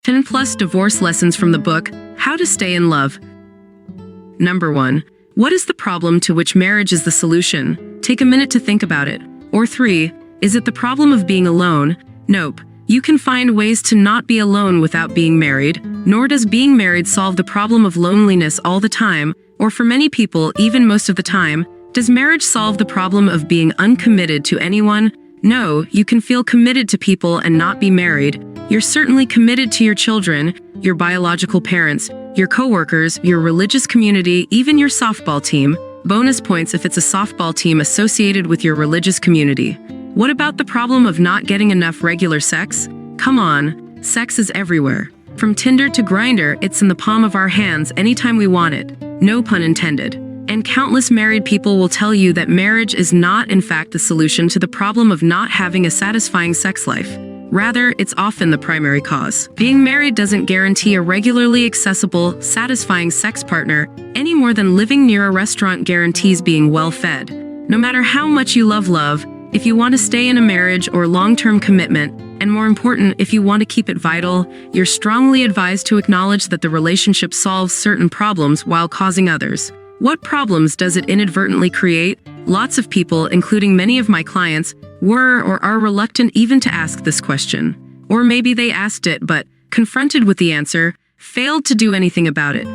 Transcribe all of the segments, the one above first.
10 plus divorce lessons from the book, How to Stay in Love. Number 1. What is the problem to which marriage is the solution? Take a minute to think about it. Or 3. Is it the problem of being alone? Nope. You can find ways to not be alone without being married, nor does being married solve the problem of loneliness all the time, or for many people, even most of the time. Does marriage solve the problem of being uncommitted to anyone? No, you can feel committed to people and not be married. You're certainly committed to your children, your biological parents, your coworkers, your religious community, even your softball team. Bonus points if it's a softball team associated with your religious community. What about the problem of not getting enough regular sex? Come on, sex is everywhere. From Tinder to Grindr, it's in the palm of our hands anytime we want it. No pun intended. And countless married people will tell you that marriage is not, in fact, the solution to the problem of not having a satisfying sex life. Rather, it's often the primary cause. Being married doesn't guarantee a regularly accessible, satisfying sex partner any more than living near a restaurant guarantees being well-fed. No matter how much you love, if you want to stay in a marriage or long-term commitment, and more important, if you want to keep it vital, you're strongly advised to acknowledge that the relationship solves certain problems while causing others. What problems does it inadvertently create? Lots of people, including many of my clients, were or are reluctant even to ask this question. Or maybe they asked it, but, confronted with the answer, failed to do anything about it.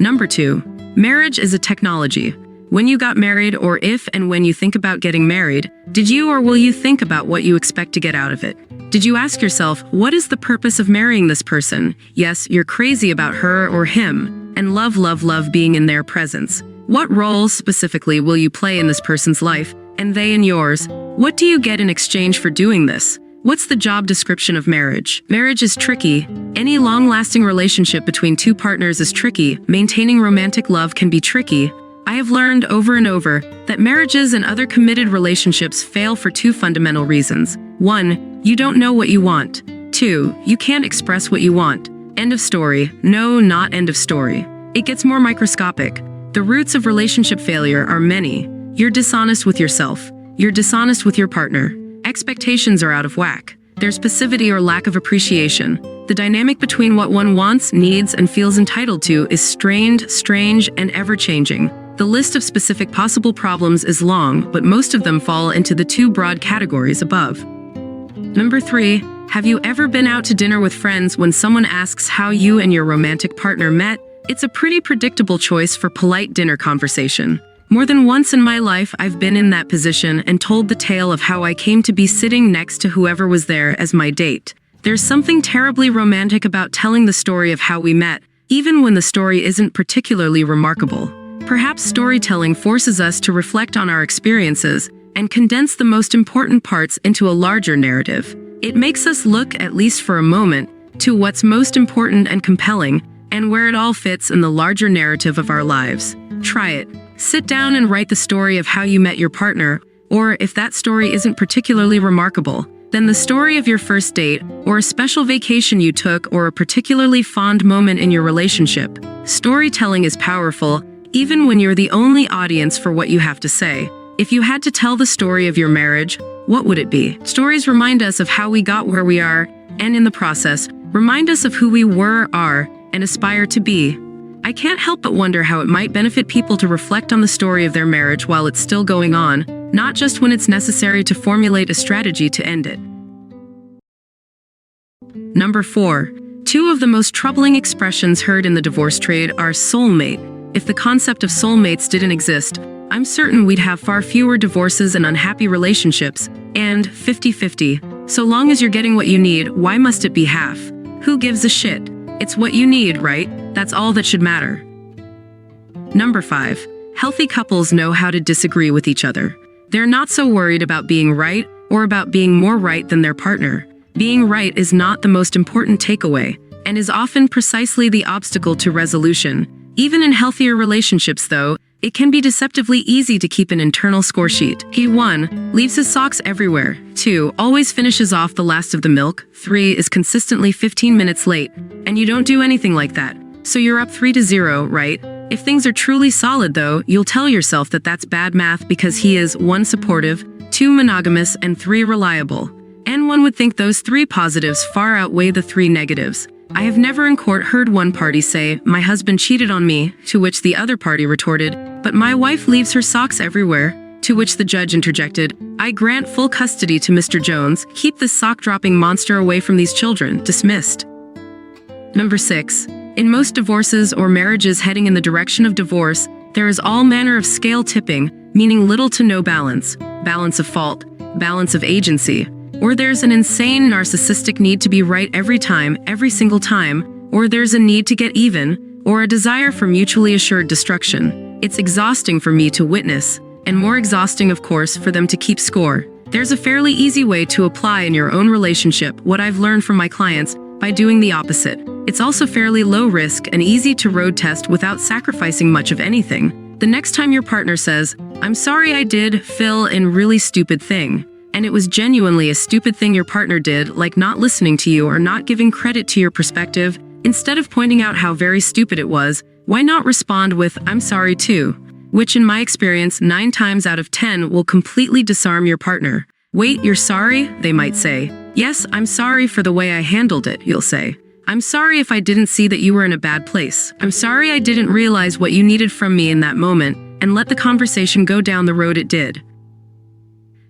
Number 2. Marriage is a technology. When you got married, or if and when you think about getting married, did you or will you think about what you expect to get out of it? Did you ask yourself, what is the purpose of marrying this person? Yes, you're crazy about her or him, and love being in their presence. What roles specifically will you play in this person's life, and they in yours? What do you get in exchange for doing this? What's the job description of marriage? Marriage is tricky. Any long-lasting relationship between two partners is tricky. Maintaining romantic love can be tricky. I have learned over and over that marriages and other committed relationships fail for 2 fundamental reasons. 1, you don't know what you want. 2, you can't express what you want. End of story. No, not end of story. It gets more microscopic. The roots of relationship failure are many. You're dishonest with yourself. You're dishonest with your partner. Expectations are out of whack. There's passivity or lack of appreciation. The dynamic between what one wants, needs, and feels entitled to is strained, strange, and ever-changing. The list of specific possible problems is long, but most of them fall into the 2 broad categories above. Number 3. Have you ever been out to dinner with friends when someone asks how you and your romantic partner met? It's a pretty predictable choice for polite dinner conversation. More than once in my life, I've been in that position and told the tale of how I came to be sitting next to whoever was there as my date. There's something terribly romantic about telling the story of how we met, even when the story isn't particularly remarkable. Perhaps storytelling forces us to reflect on our experiences and condense the most important parts into a larger narrative. It makes us look, at least for a moment, to what's most important and compelling, and where it all fits in the larger narrative of our lives. Try it. Sit down and write the story of how you met your partner, or if that story isn't particularly remarkable, then the story of your first date, or a special vacation you took, or a particularly fond moment in your relationship. Storytelling is powerful, even when you're the only audience for what you have to say. If you had to tell the story of your marriage, what would it be? Stories remind us of how we got where we are, and in the process, remind us of who we were, are, and aspire to be. I can't help but wonder how it might benefit people to reflect on the story of their marriage while it's still going on, not just when it's necessary to formulate a strategy to end it. Number 4. 2 of the most troubling expressions heard in the divorce trade are soulmate. If the concept of soulmates didn't exist, I'm certain we'd have far fewer divorces and unhappy relationships, and 50-50. So long as you're getting what you need, why must it be half? Who gives a shit? It's what you need, right? That's all that should matter. Number 5. Healthy couples know how to disagree with each other. They're not so worried about being right or about being more right than their partner. Being right is not the most important takeaway, and is often precisely the obstacle to resolution. Even in healthier relationships, though, it can be deceptively easy to keep an internal score sheet. He 1. Leaves his socks everywhere. 2. Always finishes off the last of the milk. 3. Is consistently 15 minutes late. And you don't do anything like that. So you're up 3-0, right? If things are truly solid, though, you'll tell yourself that that's bad math because he is 1. Supportive, 2. Monogamous, and 3. Reliable. And one would think those 3 positives far outweigh the 3 negatives. I have never in court heard one party say, "My husband cheated on me," to which the other party retorted, "But my wife leaves her socks everywhere," to which the judge interjected, "I grant full custody to Mr. Jones. Keep this sock-dropping monster away from these children." Dismissed. Number 6. In most divorces or marriages heading in the direction of divorce, there is all manner of scale tipping, meaning little to no balance, balance of fault, balance of agency, or there's an insane narcissistic need to be right every time, every single time, or there's a need to get even, or a desire for mutually assured destruction. It's exhausting for me to witness, and more exhausting, of course, for them to keep score. There's a fairly easy way to apply in your own relationship what I've learned from my clients by doing the opposite. It's also fairly low risk and easy to road test without sacrificing much of anything. The next time your partner says, "I'm sorry I did fill in really stupid thing," and it was genuinely a stupid thing your partner did, like not listening to you or not giving credit to your perspective, instead of pointing out how very stupid it was, why not respond with, "I'm sorry too," which in my experience 9 times out of 10 will completely disarm your partner. "Wait, you're sorry?" they might say. "Yes, I'm sorry for the way I handled it," you'll say. "I'm sorry if I didn't see that you were in a bad place. I'm sorry I didn't realize what you needed from me in that moment," and let the conversation go down the road it did.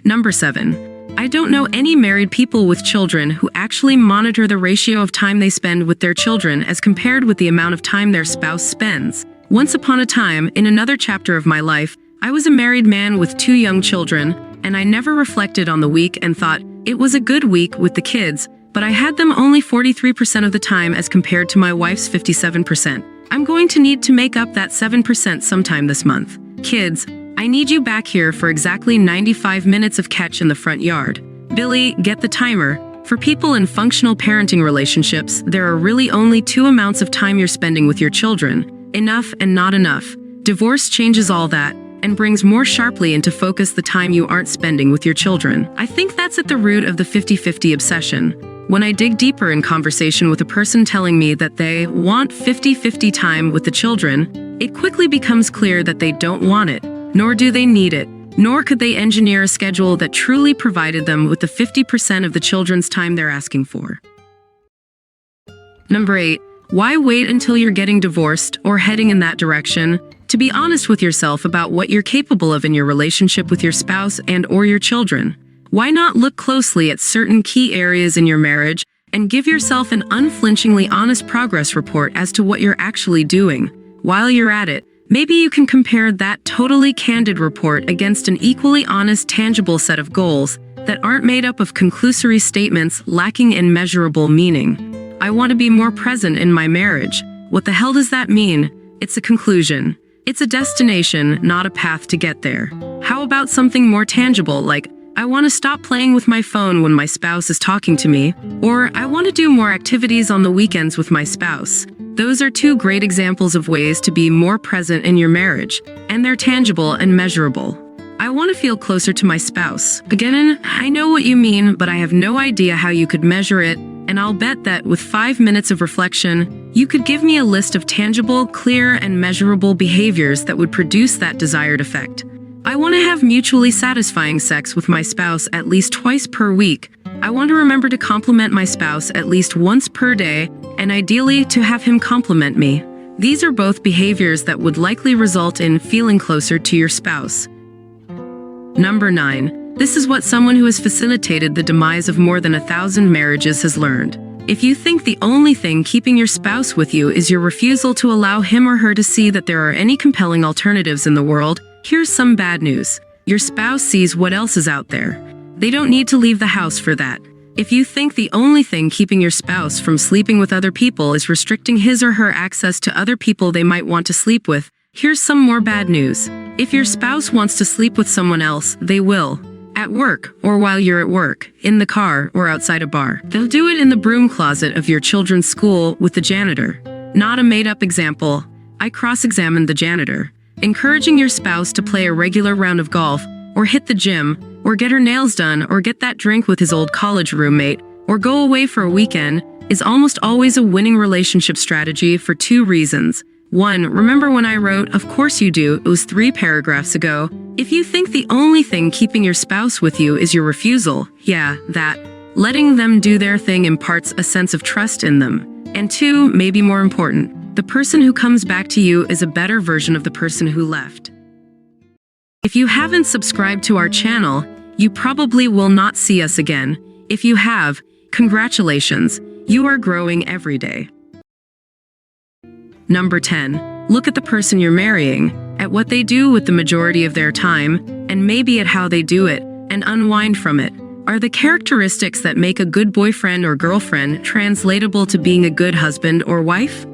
Number 7. I don't know any married people with children who actually monitor the ratio of time they spend with their children as compared with the amount of time their spouse spends. Once upon a time, in another chapter of my life, I was a married man with 2 young children, and I never reflected on the week and thought, it was a good week with the kids, but I had them only 43% of the time as compared to my wife's 57%. I'm going to need to make up that 7% sometime this month. Kids, I need you back here for exactly 95 minutes of catch in the front yard. Billy, get the timer. For people in functional parenting relationships, there are really only 2 amounts of time you're spending with your children: enough and not enough. Divorce changes all that and brings more sharply into focus the time you aren't spending with your children. I think that's at the root of the 50-50 obsession. When I dig deeper in conversation with a person telling me that they want 50-50 time with the children, it quickly becomes clear that they don't want it, nor do they need it, nor could they engineer a schedule that truly provided them with the 50% of the children's time they're asking for. Number 8. Why wait until you're getting divorced or heading in that direction to be honest with yourself about what you're capable of in your relationship with your spouse and/or your children? Why not look closely at certain key areas in your marriage and give yourself an unflinchingly honest progress report as to what you're actually doing? While you're at it, maybe you can compare that totally candid report against an equally honest, tangible set of goals that aren't made up of conclusory statements lacking in measurable meaning. I want to be more present in my marriage. What the hell does that mean? It's a conclusion. It's a destination, not a path to get there. How about something more tangible, like, I want to stop playing with my phone when my spouse is talking to me, or I want to do more activities on the weekends with my spouse. Those are 2 great examples of ways to be more present in your marriage, and they're tangible and measurable. I want to feel closer to my spouse. Again, I know what you mean, but I have no idea how you could measure it, and I'll bet that with 5 minutes of reflection, you could give me a list of tangible, clear, and measurable behaviors that would produce that desired effect. I want to have mutually satisfying sex with my spouse at least twice per week. I want to remember to compliment my spouse at least once per day, and ideally to have him compliment me. These are both behaviors that would likely result in feeling closer to your spouse. Number 9. This is what someone who has facilitated the demise of more than 1,000 marriages has learned. If you think the only thing keeping your spouse with you is your refusal to allow him or her to see that there are any compelling alternatives in the world, here's some bad news. Your spouse sees what else is out there. They don't need to leave the house for that. If you think the only thing keeping your spouse from sleeping with other people is restricting his or her access to other people they might want to sleep with, here's some more bad news. If your spouse wants to sleep with someone else, they will. At work, or while you're at work, in the car, or outside a bar. They'll do it in the broom closet of your children's school with the janitor. Not a made-up example. I cross-examined the janitor. Encouraging your spouse to play a regular round of golf, or hit the gym, or get her nails done, or get that drink with his old college roommate, or go away for a weekend, is almost always a winning relationship strategy for 2 reasons. 1. Remember when I wrote, "Of course you do," it was 3 paragraphs ago. If you think the only thing keeping your spouse with you is your refusal, yeah, that, Letting them do their thing imparts a sense of trust in them. And 2, maybe more important, the person who comes back to you is a better version of the person who left. If you haven't subscribed to our channel, you probably will not see us again. If you have, congratulations, you are growing every day. Number 10. Look at the person you're marrying, at what they do with the majority of their time, and maybe at how they do it, and unwind from it. Are the characteristics that make a good boyfriend or girlfriend translatable to being a good husband or wife?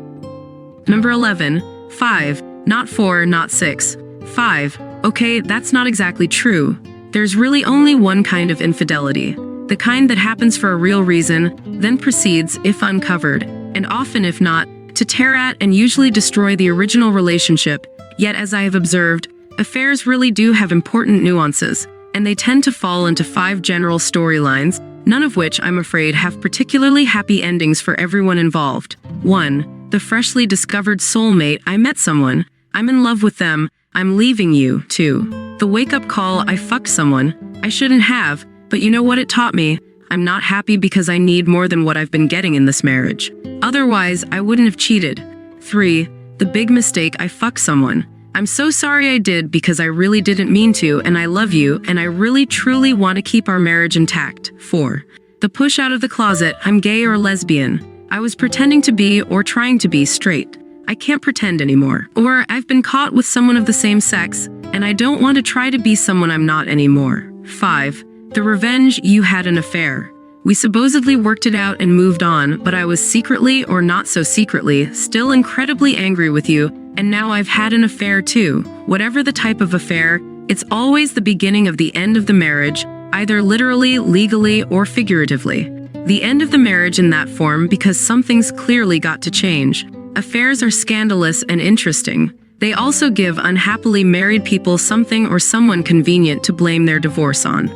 Number 11. 5. Not 4, not 6. 5. Okay, that's not exactly true. There's really only one kind of infidelity. The kind that happens for a real reason, then proceeds, if uncovered, and often if not, to tear at and usually destroy the original relationship. Yet, as I have observed, affairs really do have important nuances, and they tend to fall into 5 general storylines, none of which, I'm afraid, have particularly happy endings for everyone involved. 1. The freshly discovered soulmate. I met someone. I'm in love with them. I'm leaving you. 2. The wake-up call. I fucked someone. I shouldn't have, but you know what it taught me? I'm not happy because I need more than what I've been getting in this marriage. Otherwise, I wouldn't have cheated. 3. The big mistake. I fucked someone. I'm so sorry I did because I really didn't mean to, and I love you, and I really truly want to keep our marriage intact. 4. The push out of the closet. I'm gay or lesbian. I was pretending to be or trying to be straight. I can't pretend anymore. Or I've been caught with someone of the same sex, and I don't want to try to be someone I'm not anymore. 5. The revenge. You had an affair. We supposedly worked it out and moved on, but I was secretly, or not so secretly, still incredibly angry with you, and now I've had an affair too. Whatever the type of affair, it's always the beginning of the end of the marriage, either literally, legally, or figuratively. The end of the marriage in that form because something's clearly got to change. Affairs are scandalous and interesting. They also give unhappily married people something or someone convenient to blame their divorce on.